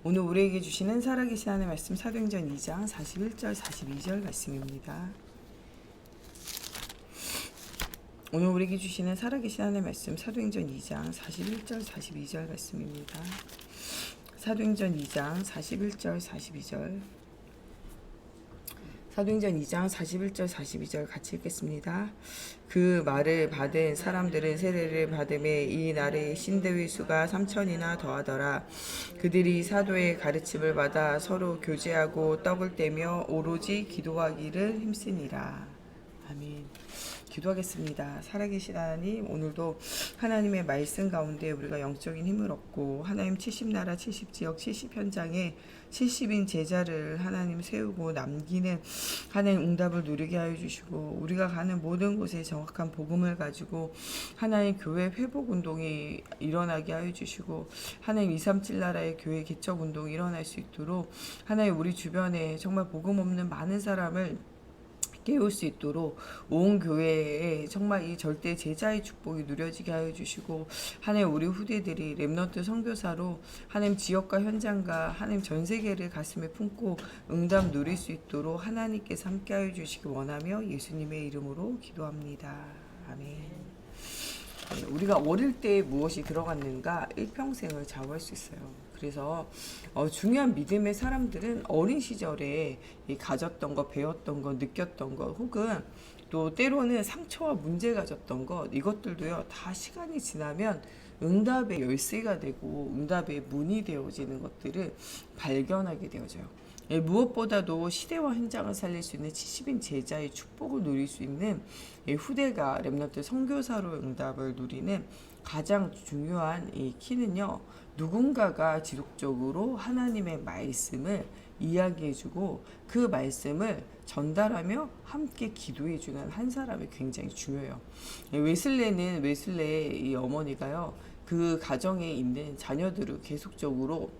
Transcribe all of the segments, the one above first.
오늘 우리에게 주시는 살아계신 하나님의 말씀 사도행전 2장 41절 42절 말씀입니다. 오늘 우리에게 주시는 살아계신 하나님의 말씀 사도행전 2장 41절 42절 말씀입니다. 사도행전 2장 41절 42절 사도행전 2장 41절 42절 같이 읽겠습니다. 그 말을 받은 사람들은 세례를 받음에 이 날에 신대의 수가 3,000이나 더하더라. 그들이 사도의 가르침을 받아 서로 교제하고 떡을 떼며 오로지 기도하기를 힘쓰니라. 아멘. 기도하겠습니다. 살아계신 하나님, 오늘도 하나님의 말씀 가운데 우리가 영적인 힘을 얻고 하나님 70나라 70지역 70현장에 70인 제자를 하나님 세우고 남기는 하나님 응답을 누리게 하여 주시고, 우리가 가는 모든 곳에 정확한 복음을 가지고 하나님 교회 회복 운동이 일어나게 하여 주시고, 하나님 237 나라의 교회 개척 운동이 일어날 수 있도록 하나님 우리 주변에 정말 복음 없는 많은 사람을 깨울 수 있도록 온 교회에 정말 이 절대 제자의 축복이 누려지게 하여 주시고, 하나님 우리 후대들이 렘넌트 선교사로 하나님 지역과 현장과 하나님 전 세계를 가슴에 품고 응답 누릴 수 있도록 하나님께서 함께 하여 주시기 원하며 예수님의 이름으로 기도합니다. 아멘. 우리가 어릴 때 무엇이 들어갔는가 일평생을 좌우할 수 있어요. 그래서 중요한 믿음의 사람들은 어린 시절에 가졌던 거, 배웠던 거, 느꼈던 거, 혹은 또 때로는 상처와 문제 가졌던 것, 이것들도요 다 시간이 지나면 응답의 열쇠가 되고 응답의 문이 되어지는 것들을 발견하게 되어져요. 무엇보다도 시대와 현장을 살릴 수 있는 70인 제자의 축복을 누릴 수 있는 후대가 렘넌트 선교사로 응답을 누리는 가장 중요한 이 키는요, 누군가가 지속적으로 하나님의 말씀을 이야기해주고 그 말씀을 전달하며 함께 기도해주는 한 사람이 굉장히 중요해요. 웨슬레의 이 어머니가요, 그 가정에 있는 자녀들을 계속적으로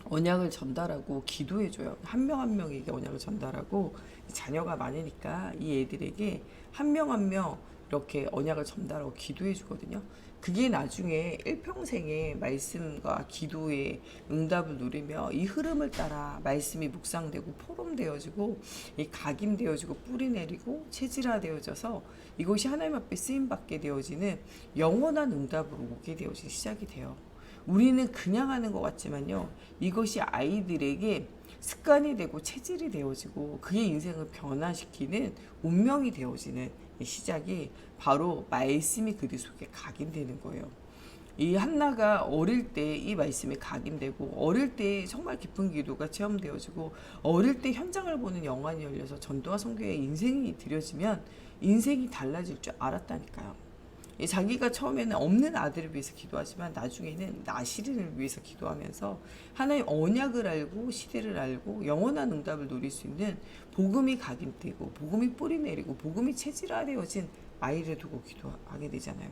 언약을 전달하고 기도해줘요. 한 명 한 명에게 언약을 전달하고, 자녀가 많으니까 이 애들에게 한 명 한 명 이렇게 언약을 전달하고 기도해주거든요. 그게 나중에 일평생의 말씀과 기도의 응답을 누리며 이 흐름을 따라 말씀이 묵상되고 포럼되어지고 이 각인되어지고 뿌리내리고 체질화되어져서 이것이 하나님 앞에 쓰임받게 되어지는 영원한 응답으로 오게 되어지기 시작이 돼요. 우리는 그냥 하는 것 같지만요, 이것이 아이들에게 습관이 되고 체질이 되어지고 그의 인생을 변화시키는 운명이 되어지는 시작이 바로 말씀이 그들 속에 각인되는 거예요. 이 한나가 어릴 때 이 말씀이 각인되고, 어릴 때 정말 깊은 기도가 체험되어지고, 어릴 때 현장을 보는 영안이 열려서 전도와 선교에 인생이 들여지면 인생이 달라질 줄 알았다니까요. 자기가 처음에는 없는 아들을 위해서 기도하지만 나중에는 나시린을 위해서 기도하면서 하나님 언약을 알고 시대를 알고 영원한 응답을 누릴 수 있는 복음이 각인되고 복음이 뿌리내리고 복음이 체질화되어진 아이를 두고 기도하게 되잖아요.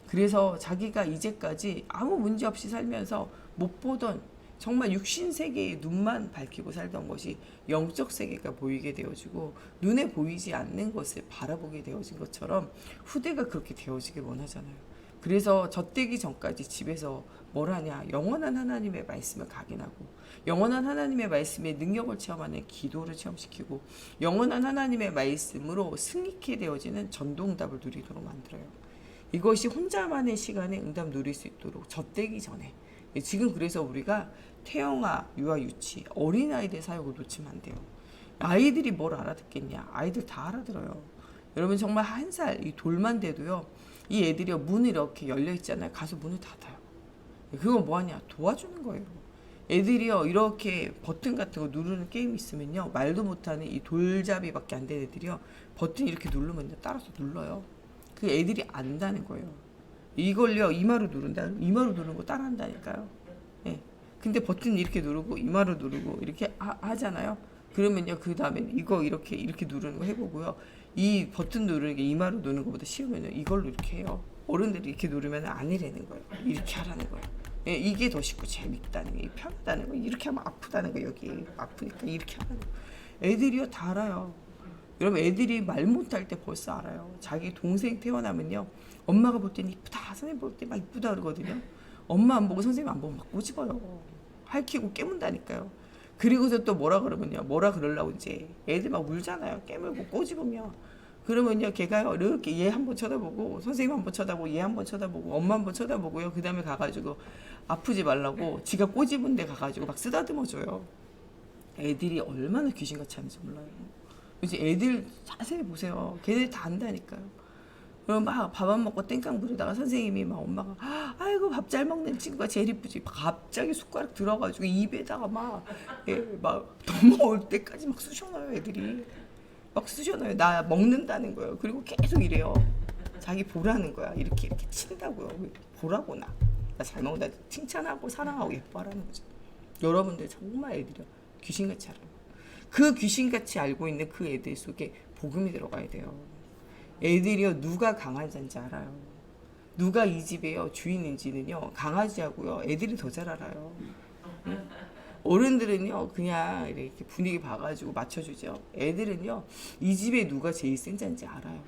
그래서 자기가 이제까지 아무 문제 없이 살면서 못 보던 정말 육신 세계의 눈만 밝히고 살던 것이 영적 세계가 보이게 되어지고 눈에 보이지 않는 것을 바라보게 되어진 것처럼 후대가 그렇게 되어지길 원하잖아요. 그래서 젖되기 전까지 집에서 뭘 하냐? 영원한 하나님의 말씀을 각인하고 영원한 하나님의 말씀의 능력을 체험하는 기도를 체험시키고 영원한 하나님의 말씀으로 승리케 되어지는 전도응답을 누리도록 만들어요. 이것이 혼자만의 시간에 응답 누릴 수 있도록 젖되기 전에, 지금 그래서 우리가 태영아, 유아, 유치, 어린아이들 사역을 놓치면 안 돼요. 아이들이 뭘 알아듣겠냐? 아이들 다 알아들어요. 여러분 정말 한 살 이 돌만 돼도요, 이 애들이 문이 이렇게 열려 있잖아요. 가서 문을 닫아요. 그건 뭐하냐? 도와주는 거예요. 애들이요 이렇게 버튼 같은 거 누르는 게임 있으면요, 말도 못하는 이 돌잡이밖에 안 되는 애들이요 버튼 이렇게 누르면 따라서 눌러요. 그 애들이 안다는 거예요. 이걸요 이마로 누른다. 이마로 누르는 거 따라한다니까요. 예. 근데 버튼 이렇게 누르고 이마로 누르고 이렇게 하잖아요. 그러면요 그 다음에 이거 이렇게 누르는 거 해보고요. 이 버튼 누르는 게 이마로 누르는 것보다 쉬우면요 이걸로 이렇게 해요. 어른들이 이렇게 누르면 아니라는 거예요. 이렇게 하라는 거예요. 예, 이게 더 쉽고 재밌다는 게, 편하다는 거. 이렇게 하면 아프다는 거. 여기 아프니까 이렇게 하는 거. 애들이요 다 알아요. 여러분 애들이 말 못할 때 벌써 알아요. 자기 동생 태어나면요 엄마가 볼 때는 이쁘다, 선생님 볼 때 막 이쁘다 그러거든요. 엄마 안 보고 선생님 안 보고 막 꼬집어요. 할퀴고 깨문다니까요. 그리고서 또 뭐라 그러면요. 뭐라 그러려고 이제 애들 막 울잖아요. 깨물고 꼬집으면. 그러면요. 걔가요. 이렇게 얘 한번 쳐다보고 선생님 한번 쳐다보고 얘 한번 쳐다보고 엄마 한번 쳐다보고요. 그 다음에 가가지고 아프지 말라고 지가 꼬집은 데 가가지고 막 쓰다듬어줘요. 애들이 얼마나 귀신같이 하는지 몰라요. 이제 애들 자세히 보세요. 걔네 다 안다니까요. 그럼 막 밥 안 먹고 땡깡 부리다가 선생님이 막 엄마가 아이고 밥 잘 먹는 친구가 제일 이쁘지. 갑자기 숟가락 들어가지고 입에다가 막 넘어올 때까지 막 쑤셔넣어요 애들이. 막 쑤셔넣어요. 나 먹는다는 거예요. 그리고 계속 이래요. 자기 보라는 거야. 이렇게 친다고요. 보라고 나 잘 먹는다. 칭찬하고 사랑하고 예뻐하라는 거죠. 여러분들 정말 애들이 귀신같이 알아요. 그 귀신같이 알고 있는 그 애들 속에 복음이 들어가야 돼요. 애들이요 누가 강아지인지 알아요. 누가 이 집에요 주인인지는요 강아지하고요 애들이 더 잘 알아요. 응? 어른들은요 그냥 이렇게 분위기 봐가지고 맞춰주죠. 애들은요 이 집에 누가 제일 센 자인지 알아요.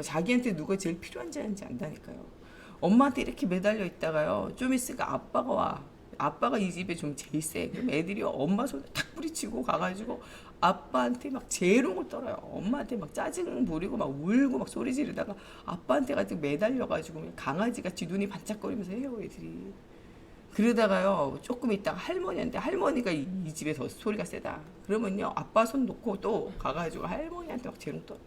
자기한테 누가 제일 필요한 자인지 안다니까요. 엄마한테 이렇게 매달려 있다가요 좀 있으니까 아빠가 와. 아빠가 이 집에 좀 제일 세. 그럼 애들이 엄마 손에 탁 부리치고 가가지고 아빠한테 막 재롱을 떨어요. 엄마한테 막 짜증 부리고 막 울고 막 소리 지르다가 아빠한테 같이 매달려가지고 그냥 강아지같이 눈이 반짝거리면서 해요 애들이. 그러다가요 조금 있다가 할머니한테 할머니가 이 집에 더 소리가 세다. 그러면요 아빠 손 놓고 또 가가지고 할머니한테 막 재롱 떨어.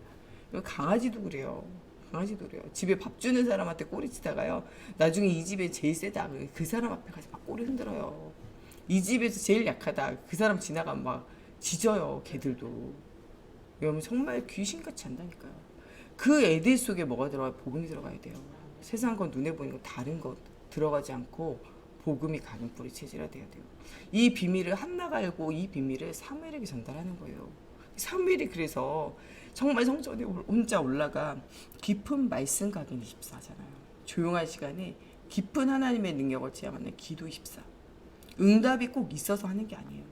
강아지도 그래요. 강아지도 그래요. 집에 밥 주는 사람한테 꼬리치다가요 나중에 이 집에 제일 세다. 그 사람 앞에 가서 막 꼬리 흔들어요. 이 집에서 제일 약하다. 그 사람 지나가면 막 짖어요. 걔들도. 여러분 정말 귀신같이 한다니까요. 그 애들 속에 뭐가 들어가요? 복음이 들어가야 돼요. 세상 건 눈에 보이는 거 다른 거 들어가지 않고 복음이 가는 뿌리 체질화 돼야 돼요. 이 비밀을 한나가 알고 이 비밀을 사무엘에게 전달하는 거예요. 사무엘이 그래서 정말 성전에 혼자 올라가 깊은 말씀 가긴 24잖아요. 조용한 시간에 깊은 하나님의 능력을 체험하는 기도 24. 응답이 꼭 있어서 하는 게 아니에요.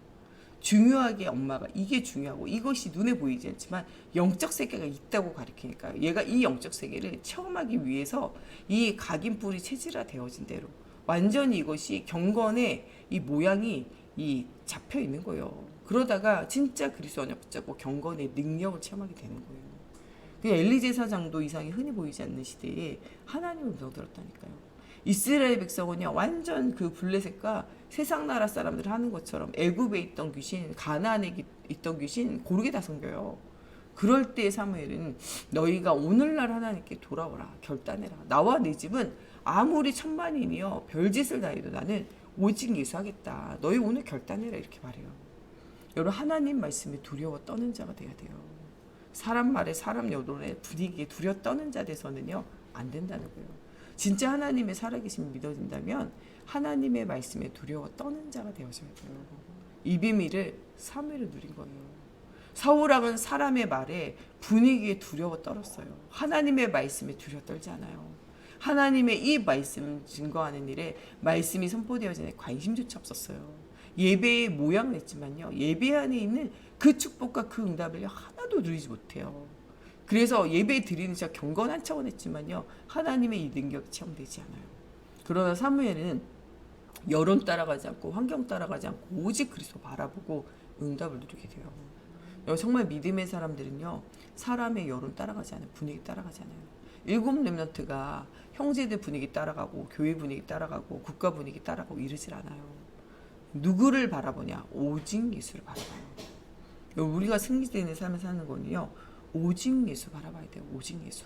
중요하게 엄마가 이게 중요하고 이것이 눈에 보이지 않지만 영적 세계가 있다고 가르치니까요. 얘가 이 영적 세계를 체험하기 위해서 이 각인뿔이 체질화 되어진 대로 완전히 이것이 경건의 이 모양이 이 잡혀 있는 거예요. 그러다가 진짜 그리스도 언약 붙잡고 경건의 능력을 체험하게 되는 거예요. 그 엘리 제사장도 이상이 흔히 보이지 않는 시대에 하나님의 음성 들었다니까요. 이스라엘 백성은요 완전 그 블레셋과 세상 나라 사람들 하는 것처럼 애굽에 있던 귀신, 가나안에 있던 귀신 고르게 다 섬겨요. 그럴 때 사무엘은 너희가 오늘날 하나님께 돌아오라, 결단해라. 나와 내 집은 아무리 천만인이요 별짓을 다 해도 나는 오직 예수하겠다. 너희 오늘 결단해라 이렇게 말해요. 여러분 하나님 말씀에 두려워 떠는 자가 돼야 돼요. 사람 말에 사람 여론에 분위기에 두려워 떠는 자 돼서는요 안 된다는 거예요. 진짜 하나님의 살아계심이 믿어진다면 하나님의 말씀에 두려워 떠는 자가 되어져야 돼요. 이 비밀을 사무엘을 누린 거예요. 사울왕은 사람의 말에 분위기에 두려워 떨었어요. 하나님의 말씀에 두려워 떨지 않아요. 하나님의 이 말씀을 증거하는 일에 말씀이 선포되어지는 관심조차 없었어요. 예배의 모양을 냈지만요. 예배 안에 있는 그 축복과 그 응답을 하나도 누리지 못해요. 그래서 예배 드리는 자 경건한 차원 했지만요. 하나님의 이 능력이 체험되지 않아요. 그러나 사무엘은 여론 따라가지 않고 환경 따라가지 않고 오직 그리스도 바라보고 응답을 누리게 돼요. 정말 믿음의 사람들은요. 사람의 여론 따라가지 않아요. 분위기 따라가지 않아요. 7 렘넌트가 형제들 분위기 따라가고 교회 분위기 따라가고 국가 분위기 따라가고 이러질 않아요. 누구를 바라보냐? 오직 예수를 바라봐요. 우리가 승리되는 삶을 사는 거는요. 오직 예수 바라봐야 돼요. 오직 예수.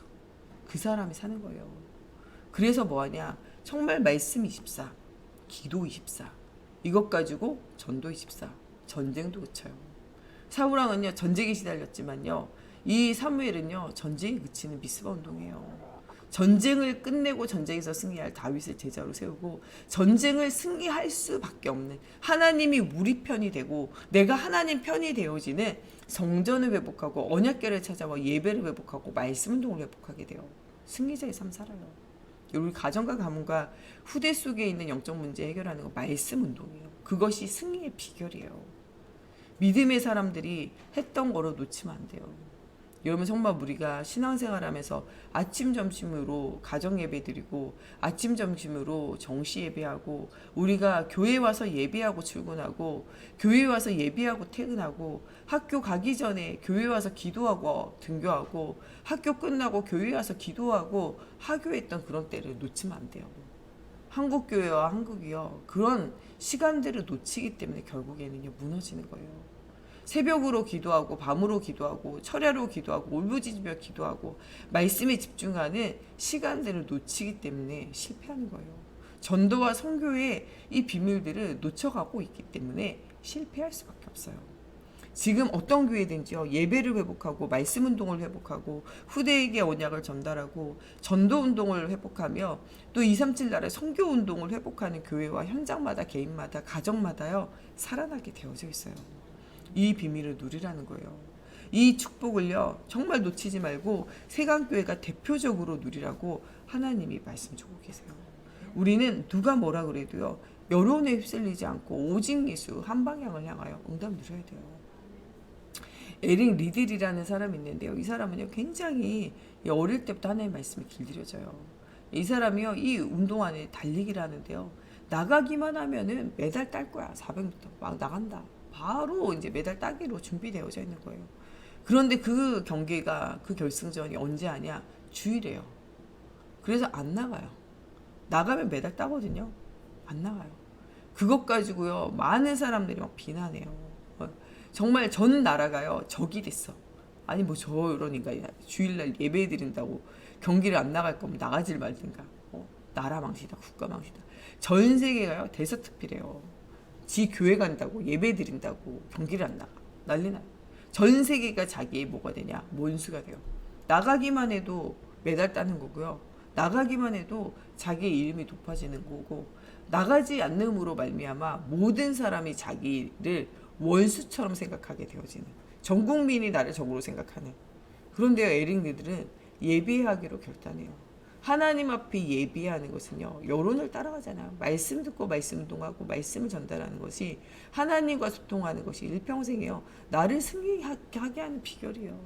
그 사람이 사는 거예요. 그래서 뭐하냐? 정말 말씀 24, 기도 24. 이것 가지고 전도 24, 전쟁도 그쳐요. 사울왕은요 전쟁에 시달렸지만요. 이 사무엘은요 전쟁이 그치는 미스바 운동이에요. 전쟁을 끝내고 전쟁에서 승리할 다윗을 제자로 세우고 전쟁을 승리할 수밖에 없는 하나님이 우리 편이 되고 내가 하나님 편이 되어지는 성전을 회복하고 언약궤를 찾아와 예배를 회복하고 말씀 운동을 회복하게 돼요. 승리자의 삶 살아요. 우리 가정과 가문과 후대 속에 있는 영적 문제 해결하는 거 말씀 운동이에요. 그것이 승리의 비결이에요. 믿음의 사람들이 했던 거로 놓치면 안 돼요. 여러분 정말 우리가 신앙생활하면서 아침 점심으로 가정 예배 드리고 아침 점심으로 정시 예배하고 우리가 교회 와서 예배하고 출근하고 교회 와서 예배하고 퇴근하고 학교 가기 전에 교회 와서 기도하고 등교하고 학교 끝나고 교회 와서 기도하고 하교했던 그런 때를 놓치면 안 돼요. 한국 교회와 한국이요 그런 시간들을 놓치기 때문에 결국에는요 무너지는 거예요. 새벽으로 기도하고 밤으로 기도하고 철야로 기도하고 울부짖으며 기도하고 말씀에 집중하는 시간들을 놓치기 때문에 실패하는 거예요. 전도와 선교의 이 비밀들을 놓쳐가고 있기 때문에 실패할 수밖에 없어요. 지금 어떤 교회든지요 예배를 회복하고 말씀 운동을 회복하고 후대에게 언약을 전달하고 전도 운동을 회복하며 또 237 나라의 선교 운동을 회복하는 교회와 현장마다 개인마다 가정마다요 살아나게 되어져 있어요. 이 비밀을 누리라는 거예요. 이 축복을요 정말 놓치지 말고 세강교회가 대표적으로 누리라고 하나님이 말씀 주고 계세요. 우리는 누가 뭐라 그래도요 여론에 휩쓸리지 않고 오직 예수 한 방향을 향하여 응답 누려야 돼요. 에릭 리들이라는 사람이 있는데요. 이 사람은요 굉장히 어릴 때부터 하나님의 말씀을 길들여져요. 이 사람이요 이 운동 안에 달리기를 하는데요. 나가기만 하면은 메달 딸 거야. 400m 막 나간다. 바로 이제 메달 따기로 준비되어져 있는 거예요. 그런데 그 경기가 그 결승전이 언제 하냐? 주일이에요. 그래서 안 나가요. 나가면 메달 따거든요. 안 나가요. 그것 가지고요 많은 사람들이 막 비난해요. 정말 전 나라가요 적이 됐어. 아니 뭐 저러니까 주일날 예배 드린다고 경기를 안 나갈 거면 나가질 말든가. 나라 망치다 국가 망치다. 전 세계가요 대서특필해요. 지 교회 간다고 예배 드린다고 경기를 안 나가. 난리 나요. 전 세계가 자기의 뭐가 되냐 원수가 돼요. 나가기만 해도 메달 따는 거고요. 나가기만 해도 자기의 이름이 높아지는 거고 나가지 않음으로 말미암아 모든 사람이 자기를 원수처럼 생각하게 되어지는 전 국민이 나를 적으로 생각하는 그런데요 에릭 리들은 예비하기로 결단해요. 하나님 앞에 예비하는 것은요 여론을 따라가잖아요. 말씀 듣고 말씀 운동하고 말씀을 전달하는 것이 하나님과 소통하는 것이 일평생이요 나를 승리하게 하는 비결이에요.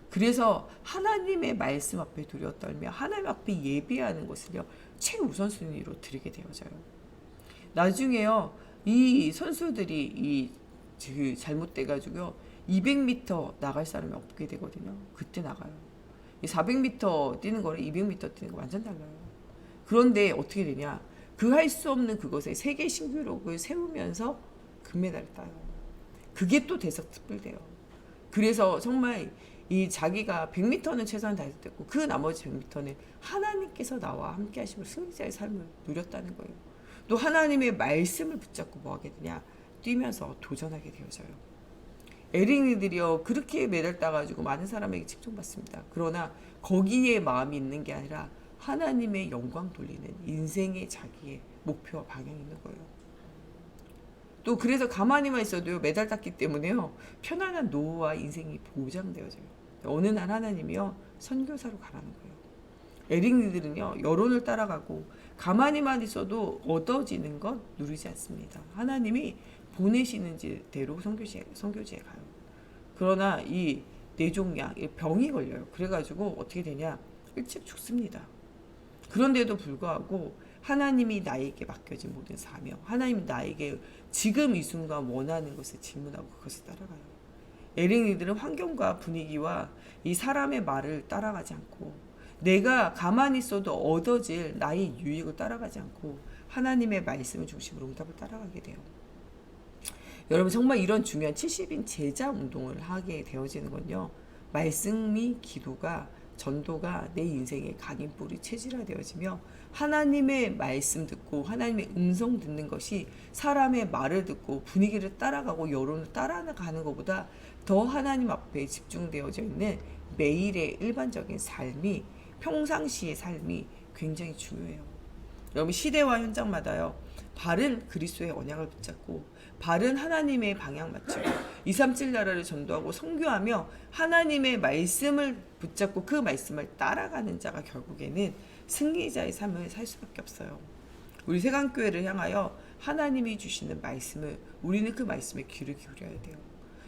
그래서 하나님의 말씀 앞에 두려워 떨며 하나님 앞에 예비하는 것을요 최우선순위로 드리게 되어져요. 나중에요 이 선수들이 잘못돼가지고요 200m 나갈 사람이 없게 되거든요. 그때 나가요. 400m 뛰는 거랑 200m 뛰는 거 완전 달라요. 그런데 어떻게 되냐? 그 할 수 없는 그것에 세계 신기록을 세우면서 금메달을 따요. 그게 또 대석특별돼요. 그래서 정말 이 자기가 100m는 최선을 다했고 그 나머지 100m는 하나님께서 나와 함께 하시고 승리자의 삶을 누렸다는 거예요. 또 하나님의 말씀을 붙잡고 뭐 하게 되냐? 뛰면서 도전하게 되어져요. 에릭리들이요 그렇게 메달 따가지고 많은 사람에게 칭송받습니다. 그러나 거기에 마음이 있는 게 아니라 하나님의 영광 돌리는 인생의 자기의 목표와 방향이 있는 거예요. 또 그래서 가만히만 있어도 메달 땄기 때문에요 편안한 노후와 인생이 보장되어져요. 어느 날 하나님이요 선교사로 가라는 거예요. 에릭리들은요 여론을 따라가고 가만히만 있어도 얻어지는 것 누리지 않습니다. 하나님이 보내시는 대로 선교지에 가요. 그러나 이 뇌종양 병이 걸려요. 그래가지고 어떻게 되냐 일찍 죽습니다. 그런데도 불구하고 하나님이 나에게 맡겨진 모든 사명, 하나님이 나에게 지금 이 순간 원하는 것을 질문하고 그것을 따라가요. 에릭리들은 환경과 분위기와 이 사람의 말을 따라가지 않고 내가 가만히 있어도 얻어질 나의 유익을 따라가지 않고 하나님의 말씀을 중심으로 응답을 따라가게 돼요. 여러분 정말 이런 중요한 70인 제자 운동을 하게 되어지는 건요. 말씀이 기도가 전도가 내 인생의 각인뿌리 체질화되어지며 하나님의 말씀 듣고 하나님의 음성 듣는 것이 사람의 말을 듣고 분위기를 따라가고 여론을 따라가는 것보다 더 하나님 앞에 집중되어져 있는 매일의 일반적인 삶이 평상시의 삶이 굉장히 중요해요. 여러분 시대와 현장마다요. 바른 그리스도의 언약을 붙잡고 바른 하나님의 방향 맞추고 237 나라를 전도하고 선교하며 하나님의 말씀을 붙잡고 그 말씀을 따라가는 자가 결국에는 승리자의 삶을 살 수밖에 없어요. 우리 세강교회를 향하여 하나님이 주시는 말씀을 우리는 그 말씀에 귀를 기울여야 돼요.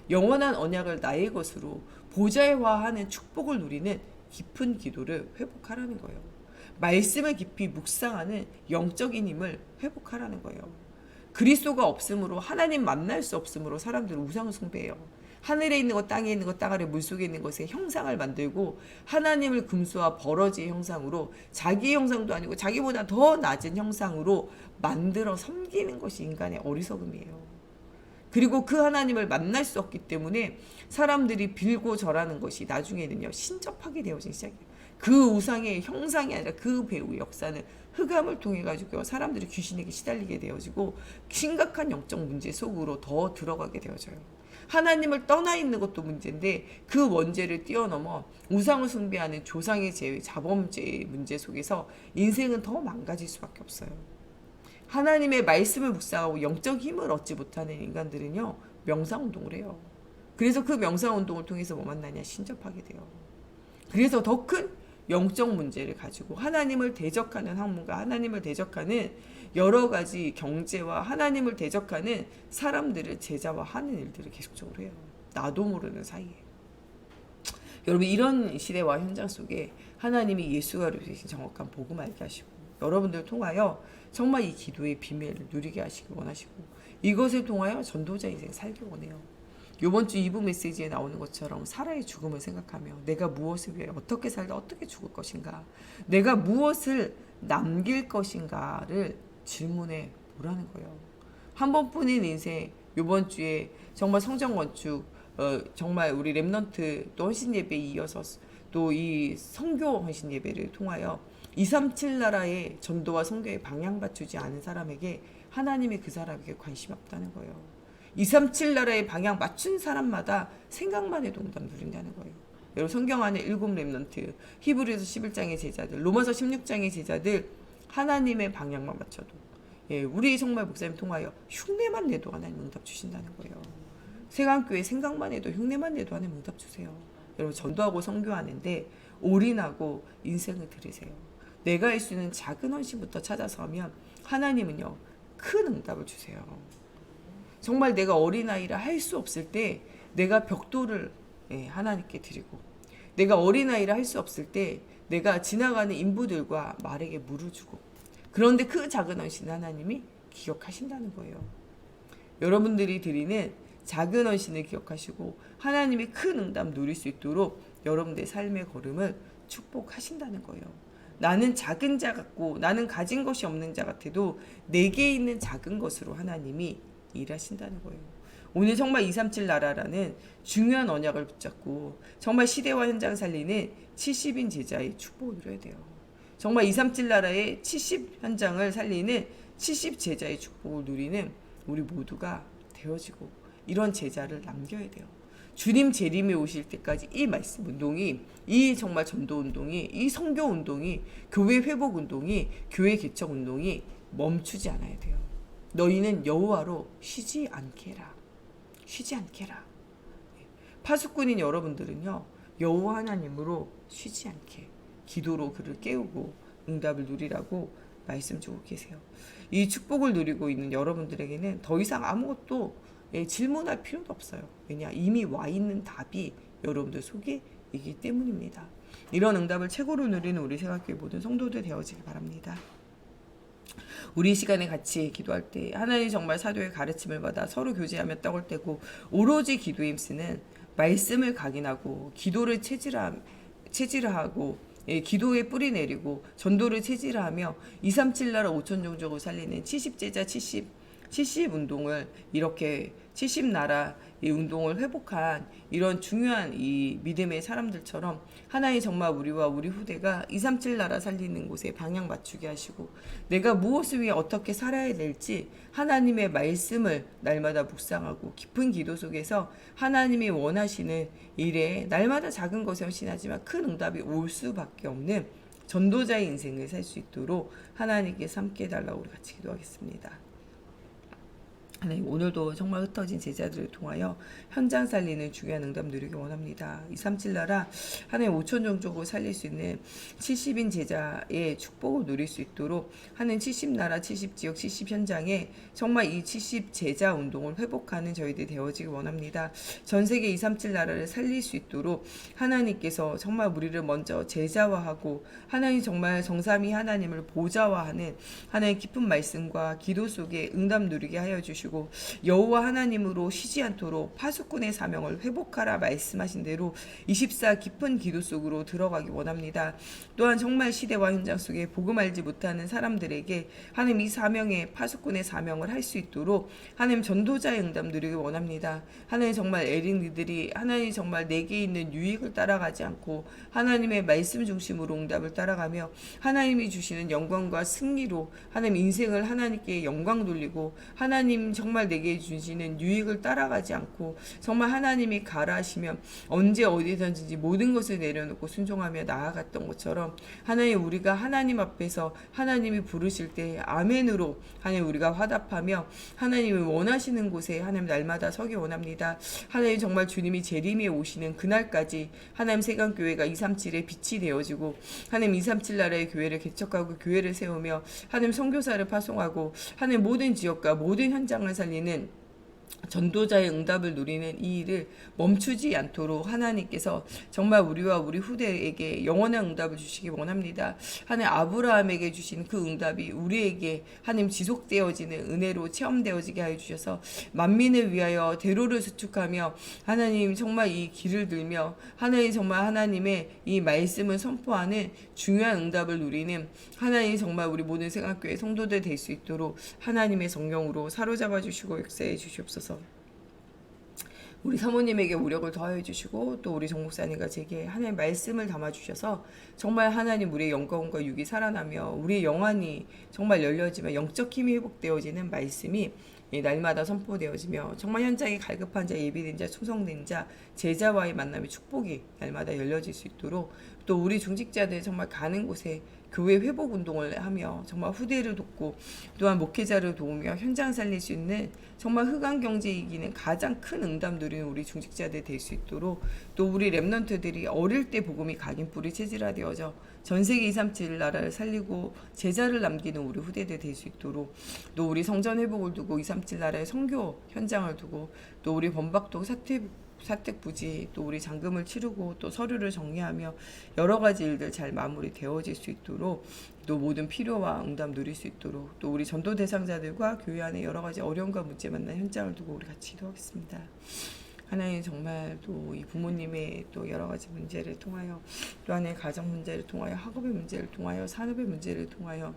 영원한 언약을 나의 것으로 보좌화하는 축복을 누리는 깊은 기도를 회복하라는 거예요. 말씀을 깊이 묵상하는 영적인 힘을 회복하라는 거예요. 그리스도가 없으므로 하나님 만날 수 없으므로 사람들은 우상을 숭배해요. 하늘에 있는 것, 땅에 있는 것, 땅 아래 물속에 있는 것의 형상을 만들고 하나님을 금수와 버러지의 형상으로 자기 형상도 아니고 자기보다 더 낮은 형상으로 만들어 섬기는 것이 인간의 어리석음이에요. 그리고 그 하나님을 만날 수 없기 때문에 사람들이 빌고 절하는 것이 나중에는요 신접하게 되어지기 시작해요. 그 우상의 형상이 아니라 그 배우의 역사는 흑암을 통해 가지고 사람들이 귀신에게 시달리게 되어지고 심각한 영적 문제 속으로 더 들어가게 되어져요. 하나님을 떠나 있는 것도 문제인데 그 원죄를 뛰어넘어 우상을 숭배하는 조상의 죄, 자범죄의 문제 속에서 인생은 더 망가질 수밖에 없어요. 하나님의 말씀을 묵상하고 영적 힘을 얻지 못하는 인간들은요 명상운동을 해요. 그래서 그 명상운동을 통해서 뭐 만나냐 신접하게 돼요. 그래서 더 큰 영적 문제를 가지고 하나님을 대적하는 학문과 하나님을 대적하는 여러 가지 경제와 하나님을 대적하는 사람들을 제자화하는 일들을 계속적으로 해요. 나도 모르는 사이에. 여러분 이런 시대와 현장 속에 하나님이 예수가 되신 정확한 복음 알게 하시고 여러분들 통하여 정말 이 기도의 비밀을 누리게 하시길 원하시고 이것을 통하여 전도자 인생 살기 원해요. 이번 주 2부 메시지에 나오는 것처럼 사라의 죽음을 생각하며 내가 무엇을 위해 어떻게 살다 어떻게 죽을 것인가, 내가 무엇을 남길 것인가를 질문해 보라는 거예요. 한 번뿐인 인생 이번 주에 정말 성전 건축 정말 우리 렘넌트 또 헌신 예배에 이어서 또 이 선교 헌신 예배를 통하여 237 나라의 전도와 선교에 방향 맞추지 않은 사람에게 하나님이 그 사람에게 관심이 없다는 거예요. 237 나라의 방향 맞춘 사람마다 생각만 해도 응답 누린다는 거예요. 여러분 성경 안에 7 렘넌트, 히브리서 11장의 제자들, 로마서 16장의 제자들 하나님의 방향만 맞춰도 우리 정말 목사님 통하여 흉내만 내도 하나님 응답 주신다는 거예요. 세강교회 생각만 해도 흉내만 내도 하나님 응답 주세요. 여러분 전도하고 선교하는데 올인하고 인생을 들이세요. 내가 할 수 있는 작은 헌신부터 찾아서 하면 하나님은요 큰 응답을 주세요. 정말 내가 어린아이라 할 수 없을 때 내가 벽돌을 하나님께 드리고 내가 어린아이라 할 수 없을 때 내가 지나가는 인부들과 말에게 물을 주고 그런데 그 작은 헌신 하나님이 기억하신다는 거예요. 여러분들이 드리는 작은 헌신을 기억하시고 하나님이 큰 응답 누릴 수 있도록 여러분들의 삶의 걸음을 축복하신다는 거예요. 나는 작은 자 같고 나는 가진 것이 없는 자 같아도 내게 있는 작은 것으로 하나님이 일하신다는 거예요. 오늘 정말 237 나라라는 중요한 언약을 붙잡고 정말 시대와 현장 살리는 70인 제자의 축복을 누려야 돼요. 정말 237 나라의 70 현장을 살리는 70 제자의 축복을 누리는 우리 모두가 되어지고 이런 제자를 남겨야 돼요. 주님 재림이 오실 때까지 이 말씀 운동이, 이 정말 전도 운동이, 이 선교 운동이, 교회 회복 운동이, 교회 개척 운동이 멈추지 않아야 돼요. 너희는 여호와로 쉬지 않게라. 쉬지 않게라. 파수꾼인 여러분들은요 여호와 하나님으로 쉬지 않게 기도로 그를 깨우고 응답을 누리라고 말씀 주고 계세요. 이 축복을 누리고 있는 여러분들에게는 더 이상 아무것도 질문할 필요도 없어요. 왜냐 이미 와 있는 답이 여러분들 속에 있기 때문입니다. 이런 응답을 최고로 누리는 우리 세각교회 모든 성도들 되어지길 바랍니다. 우리 이 시간에 같이 기도할 때 하나님 정말 사도의 가르침을 받아 서로 교제하며 떡을 떼고 오로지 기도에 힘쓰는 말씀을 각인하고 기도를 체질화하고 기도에 뿌리 내리고 전도를 체질화하며 237 나라 5천 종족을 살리는 70제자 70 운동을 이렇게 70 나라 이 운동을 회복한 이런 중요한 이 믿음의 사람들처럼 하나님 정말 우리와 우리 후대가 237 나라 살리는 곳에 방향 맞추게 하시고 내가 무엇을 위해 어떻게 살아야 될지 하나님의 말씀을 날마다 묵상하고 깊은 기도 속에서 하나님이 원하시는 일에 날마다 작은 것에 헌신하지만 큰 응답이 올 수밖에 없는 전도자의 인생을 살 수 있도록 하나님께 함께 해달라고 우리 같이 기도하겠습니다. 하나님 오늘도 정말 흩어진 제자들을 통하여 현장 살리는 중요한 응답 누리기 원합니다. 237 나라 하나님 5천 종족을 살릴 수 있는 70인 제자의 축복을 누릴 수 있도록 하는 70나라 70지역 70현장에 정말 이 70 제자 운동을 회복하는 저희들이 되어지기 원합니다. 전 세계 237 나라를 살릴 수 있도록 하나님께서 정말 우리를 먼저 제자화하고 하나님 정말 정삼위 하나님을 보좌화하는 하나님의 깊은 말씀과 기도 속에 응답 누리게 하여 주시고 여호와 하나님으로 쉬지 않도록 파수꾼의 사명을 회복하라 말씀하신 대로 24 깊은 기도 속으로 들어가기 원합니다. 또한 정말 시대와 현장 속에 복음 알지 못하는 사람들에게 하나님 이 사명의 파수꾼의 사명을 할 수 있도록 하나님 전도자의 응답 누리기 원합니다. 하나님 정말 에린이들이 하나님 정말 내게 있는 유익을 따라가지 않고 하나님의 말씀 중심으로 응답을 따라가며 하나님이 주시는 영광과 승리로 하나님 인생을 하나님께 영광 돌리고 하나님 정말 내게 주시는 유익을 따라가지 않고 정말 하나님이 가라 하시면 언제 어디든지 모든 것을 내려놓고 순종하며 나아갔던 것처럼 하나님 우리가 하나님 앞에서 하나님이 부르실 때 아멘으로 하나님 우리가 화답하며 하나님이 원하시는 곳에 하나님 날마다 서기 원합니다. 하나님 정말 주님이 재림에 오시는 그날까지 하나님 세강교회가 237의 빛이 되어지고 하나님 237 나라의 교회를 개척하고 교회를 세우며 하나님 선교사를 파송하고 하나님 모든 지역과 모든 현장을 살리는 전도자의 응답을 누리는 이 일을 멈추지 않도록 하나님께서 정말 우리와 우리 후대에게 영원한 응답을 주시기 원합니다. 하나님 아브라함에게 주신 그 응답이 우리에게 하나님 지속되어지는 은혜로 체험되어지게 하여 주셔서 만민을 위하여 대로를 수축하며 하나님 정말 이 길을 들며 하나님 정말 하나님의 이 말씀을 선포하는 중요한 응답을 누리는 하나님 정말 우리 모든 생각교회 성도들 될 수 있도록 하나님의 성령으로 사로잡아 주시고 역사해 주시옵소서. 우리 사모님에게 우력을 더하여 주시고 또 우리 정목사님과 제게 하나님의 말씀을 담아주셔서 정말 하나님 우리의 영광과 육이 살아나며 우리의 영안이 정말 열려지며 영적 힘이 회복되어지는 말씀이 날마다 선포되어지며 정말 현장에 갈급한 자, 예비된 자, 충성된 자, 제자와의 만남의 축복이 날마다 열려질 수 있도록 또 우리 중직자들 정말 가는 곳에 교회 회복 운동을 하며 정말 후대를 돕고 또한 목회자를 도우며 현장 살릴 수 있는 정말 흑암 경제 이기는 가장 큰 응답 누리는 우리 중직자들 될 수 있도록 또 우리 랩런트들이 어릴 때 복음이 각인뿌리 체질화되어져 전 세계 237 나라를 살리고 제자를 남기는 우리 후대들 될 수 있도록 또 우리 성전 회복을 두고 237 나라의 선교 현장을 두고 또 우리 범박동 사택부지 또 우리 잔금을 치르고 또 서류를 정리하며 여러 가지 일들 잘 마무리되어질 수 있도록 또 모든 필요와 응답 누릴 수 있도록 또 우리 전도 대상자들과 교회 안에 여러 가지 어려움과 문제 만난 현장을 두고 우리 같이 기도하겠습니다. 하나님 정말 또 이 부모님의 또 여러 가지 문제를 통하여 또 하나의 가정 문제를 통하여 학업의 문제를 통하여 산업의 문제를 통하여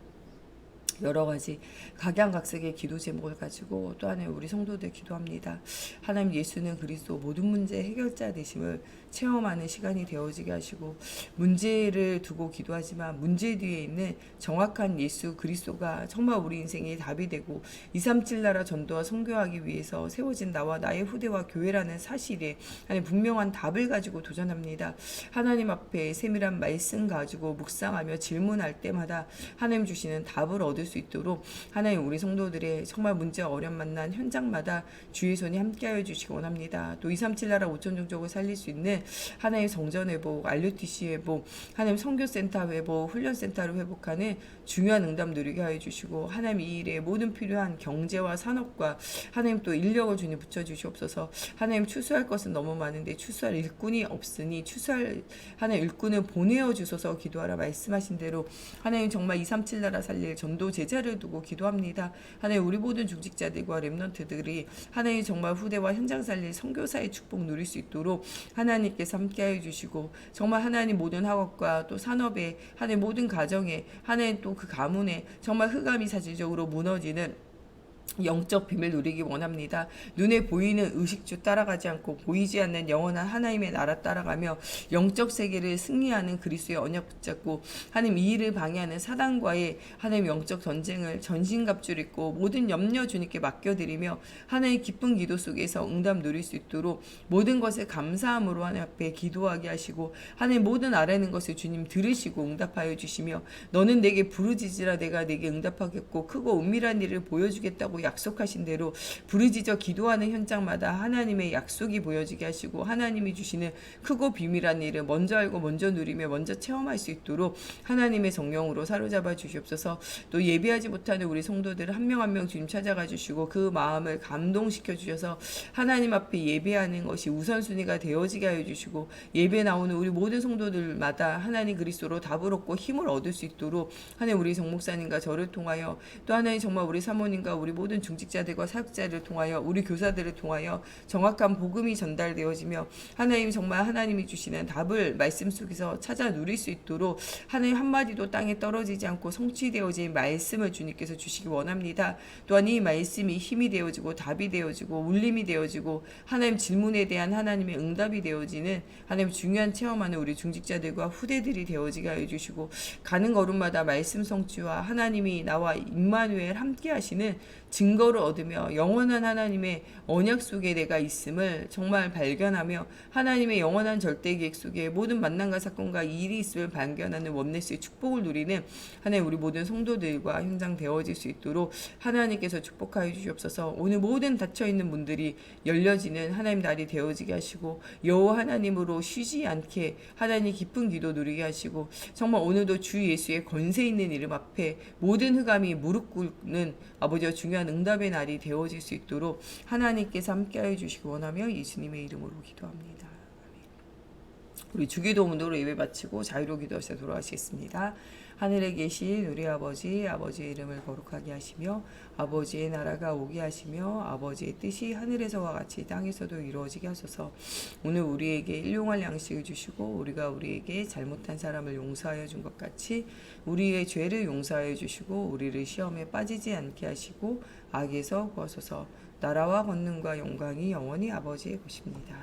여러 가지 각양각색의 기도 제목을 가지고 또 하나의 우리 성도들 기도합니다. 하나님 예수는 그리스도 모든 문제 해결자 되심을 체험하는 시간이 되어지게 하시고 문제를 두고 기도하지만 문제 뒤에 있는 정확한 예수 그리스도가 정말 우리 인생의 답이 되고 237 나라 전도와 선교하기 위해서 세워진 나와 나의 후대와 교회라는 사실에 하나님 분명한 답을 가지고 도전합니다. 하나님 앞에 세밀한 말씀 가지고 묵상하며 질문할 때마다 하나님 주시는 답을 얻을 수 있도록 하나님 우리 성도들의 정말 문제 어려움 만난 현장마다 주의 손이 함께하여 주시기 원합니다. 또 237 나라 5천 종족을 살릴 수 있는 하나님 성전 회복, RUTC 회복, 하나님 선교센터 회복, 훈련센터를 회복하는 중요한 응답 누리게 하여 주시고 하나님 이 일에 모든 필요한 경제와 산업과 하나님 또 인력을 주님 붙여주시옵소서. 하나님 추수할 것은 너무 많은데 추수할 일꾼이 없으니 추수할 하나님 일꾼을 보내어 주소서 기도하라 말씀하신 대로 하나님 정말 237 나라 살릴 전도 제자를 두고 기도합니다. 하나님 우리 모든 중직자들과 렘넌트들이 하나님 정말 후대와 현장 살릴 선교사의 축복 누릴 수 있도록 하나님께서 함께하여 주시고 정말 하나님 모든 학업과 또 산업에 하나님 모든 가정에 하나님 또 그 가문에 정말 흑암이 사실적으로 무너지는 영적 비밀 누리기 원합니다. 눈에 보이는 의식주 따라가지 않고 보이지 않는 영원한 하나님의 나라 따라가며 영적 세계를 승리하는 그리스도의 언약 붙잡고 하나님 이 일을 방해하는 사단과의 하나님 영적 전쟁을 전신갑주를 입고 모든 염려 주님께 맡겨드리며 하나님의 기쁜 기도 속에서 응답 누릴 수 있도록 모든 것을 감사함으로 하나님 앞에 기도하게 하시고 하나님 모든 아뢰는 것을 주님 들으시고 응답하여 주시며 너는 내게 부르짖으라 내가 내게 응답하겠고 크고 은밀한 일을 보여주겠다고 주시겠다고 약속하신 대로 부르짖어 기도하는 현장마다 하나님의 약속이 보여지게 하시고 하나님이 주시는 크고 비밀한 일을 먼저 알고 먼저 누리며 먼저 체험할 수 있도록 하나님의 성령으로 사로잡아 주시옵소서. 또 예배하지 못하는 우리 성도들을 한 명 한 명 주님 찾아가 주시고 그 마음을 감동시켜 주셔서 하나님 앞에 예배하는 것이 우선순위가 되어지게 하여 주시고 예배 나오는 우리 모든 성도들마다 하나님 그리스도로 답을 얻고 힘을 얻을 수 있도록 하나님 우리 정목사님과 저를 통하여 또 하나님 정말 우리 사모님과 우리 모든 중직자들과 사역자를 통하여 우리 교사들을 통하여 정확한 복음이 전달되어지며 하나님 정말 하나님이 주시는 답을 말씀 속에서 찾아 누릴 수 있도록 하나님 한마디도 땅에 떨어지지 않고 성취되어진 말씀을 주님께서 주시기 원합니다. 또한 이 말씀이 힘이 되어지고 답이 되어지고 울림이 되어지고 하나님 질문에 대한 하나님의 응답이 되어지는 하나님 중요한 체험하는 우리 중직자들과 후대들이 되어지게 하여 주시고 가는 걸음마다 말씀 성취와 하나님이 나와 임마누엘 함께 하시는 증거를 얻으며 영원한 하나님의 언약 속에 내가 있음을 정말 발견하며 하나님의 영원한 절대 계획 속에 모든 만남과 사건과 일이 있음을 발견하는 원네스의 축복을 누리는 하나님 우리 모든 성도들과 현장 되어질 수 있도록 하나님께서 축복하여 주시옵소서. 오늘 모든 닫혀있는 문들이 열려지는 하나님 날이 되어지게 하시고 여호와 하나님으로 쉬지 않게 하나님 깊은 기도 누리게 하시고 정말 오늘도 주 예수의 권세 있는 이름 앞에 모든 흑암이 무릎 꿇는 아버지와 중요한 응답의 날이 되어질 수 있도록 하나님께서 함께하여 주시기 원하며 예수님의 이름으로 기도합니다. 우리 주기도문으로 예배 바치고 자유로 기도하시다 돌아가시겠습니다. 하늘에 계신 우리 아버지, 아버지의 이름을 거룩하게 하시며 아버지의 나라가 오게 하시며 아버지의 뜻이 하늘에서와 같이 땅에서도 이루어지게 하소서. 오늘 우리에게 일용할 양식을 주시고 우리가 우리에게 잘못한 사람을 용서하여 준 것 같이 우리의 죄를 용서하여 주시고 우리를 시험에 빠지지 않게 하시고 악에서 구하소서. 나라와 권능과 영광이 영원히 아버지의 것입니다.